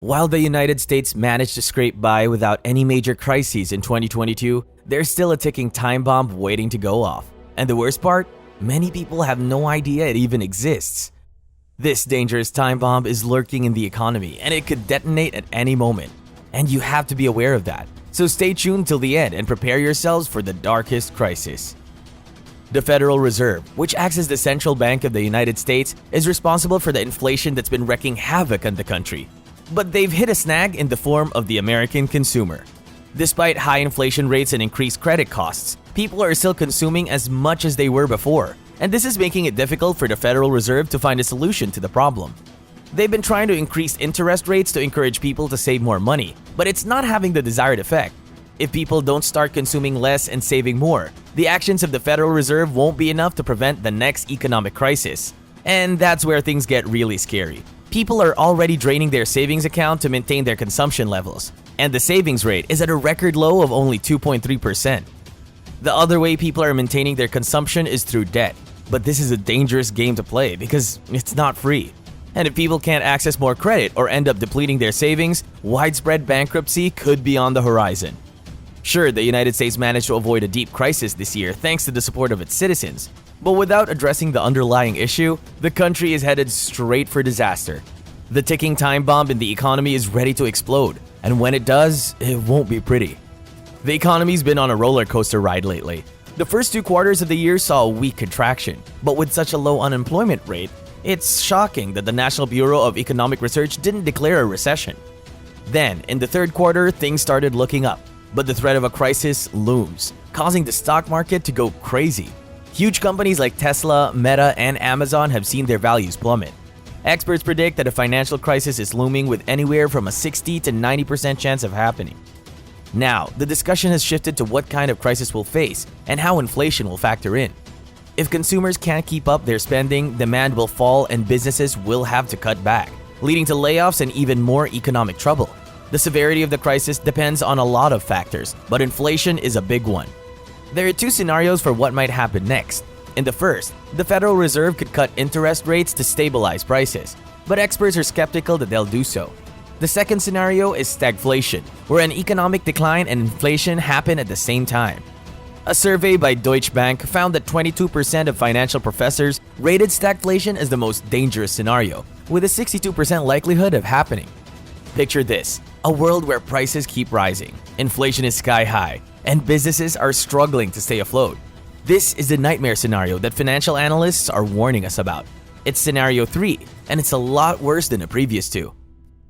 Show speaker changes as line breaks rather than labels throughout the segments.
While the United States managed to scrape by without any major crises in 2022, there's still a ticking time bomb waiting to go off. And the worst part? Many people have no idea it even exists. This dangerous time bomb is lurking in the economy and it could detonate at any moment. And you have to be aware of that. So stay tuned till the end and prepare yourselves for the darkest crisis. The Federal Reserve, which acts as the central bank of the United States, is responsible for the inflation that's been wreaking havoc on the country. But they've hit a snag in the form of the American consumer. Despite high inflation rates and increased credit costs, people are still consuming as much as they were before, and this is making it difficult for the Federal Reserve to find a solution to the problem. They've been trying to increase interest rates to encourage people to save more money, but it's not having the desired effect. If people don't start consuming less and saving more, the actions of the Federal Reserve won't be enough to prevent the next economic crisis. And that's where things get really scary. People are already draining their savings account to maintain their consumption levels, and the savings rate is at a record low of only 2.3%. The other way people are maintaining their consumption is through debt, but this is a dangerous game to play because it's not free. And if people can't access more credit or end up depleting their savings, widespread bankruptcy could be on the horizon. Sure, the United States managed to avoid a deep crisis this year thanks to the support of its citizens. But without addressing the underlying issue, the country is headed straight for disaster. The ticking time bomb in the economy is ready to explode, and when it does, it won't be pretty. The economy's been on a roller coaster ride lately. The first 2 quarters of the year saw a weak contraction, but with such a low unemployment rate, it's shocking that the National Bureau of Economic Research didn't declare a recession. Then, in the third quarter, things started looking up, but the threat of a crisis looms, causing the stock market to go crazy. Huge companies like Tesla, Meta, and Amazon have seen their values plummet. Experts predict that a financial crisis is looming with anywhere from a 60 to 90% chance of happening. Now, the discussion has shifted to what kind of crisis we'll face and how inflation will factor in. If consumers can't keep up their spending, demand will fall and businesses will have to cut back, leading to layoffs and even more economic trouble. The severity of the crisis depends on a lot of factors, but inflation is a big one. There are 2 scenarios for what might happen next. In the first, the Federal Reserve could cut interest rates to stabilize prices, but experts are skeptical that they'll do so. The second scenario is stagflation, where an economic decline and inflation happen at the same time. A survey by Deutsche Bank found that 22% of financial professors rated stagflation as the most dangerous scenario, with a 62% likelihood of happening. Picture this, a world where prices keep rising, inflation is sky high, and businesses are struggling to stay afloat. This is the nightmare scenario that financial analysts are warning us about. It's scenario 3, and it's a lot worse than the previous 2.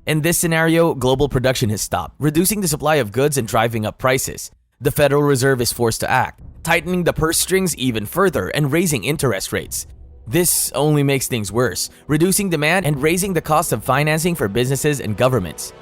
In this scenario, global production has stopped, reducing the supply of goods and driving up prices. The Federal Reserve is forced to act, tightening the purse strings even further and raising interest rates. This only makes things worse, reducing demand and raising the cost of financing for businesses and governments.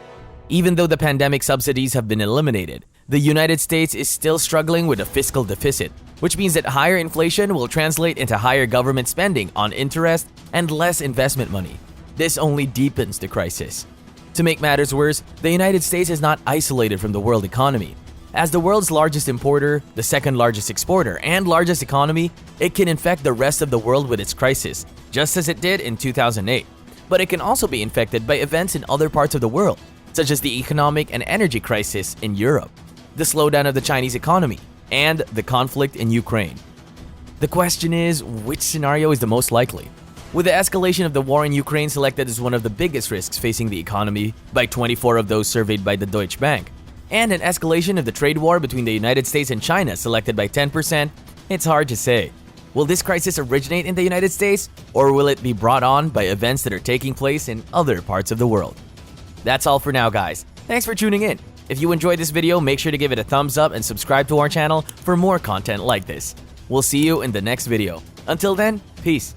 Even though the pandemic subsidies have been eliminated, the United States is still struggling with a fiscal deficit, which means that higher inflation will translate into higher government spending on interest and less investment money. This only deepens the crisis. To make matters worse, the United States is not isolated from the world economy. As the world's largest importer, the second largest exporter, and largest economy, it can infect the rest of the world with its crisis, just as it did in 2008. But it can also be infected by events in other parts of the world, such as the economic and energy crisis in Europe, the slowdown of the Chinese economy, and the conflict in Ukraine. The question is, which scenario is the most likely? With the escalation of the war in Ukraine selected as one of the biggest risks facing the economy by 24 of those surveyed by the Deutsche Bank, and an escalation of the trade war between the United States and China selected by 10%, it's hard to say. Will this crisis originate in the United States, or will it be brought on by events that are taking place in other parts of the world? That's all for now, guys. Thanks for tuning in. If you enjoyed this video, make sure to give it a thumbs up and subscribe to our channel for more content like this. We'll see you in the next video. Until then, peace.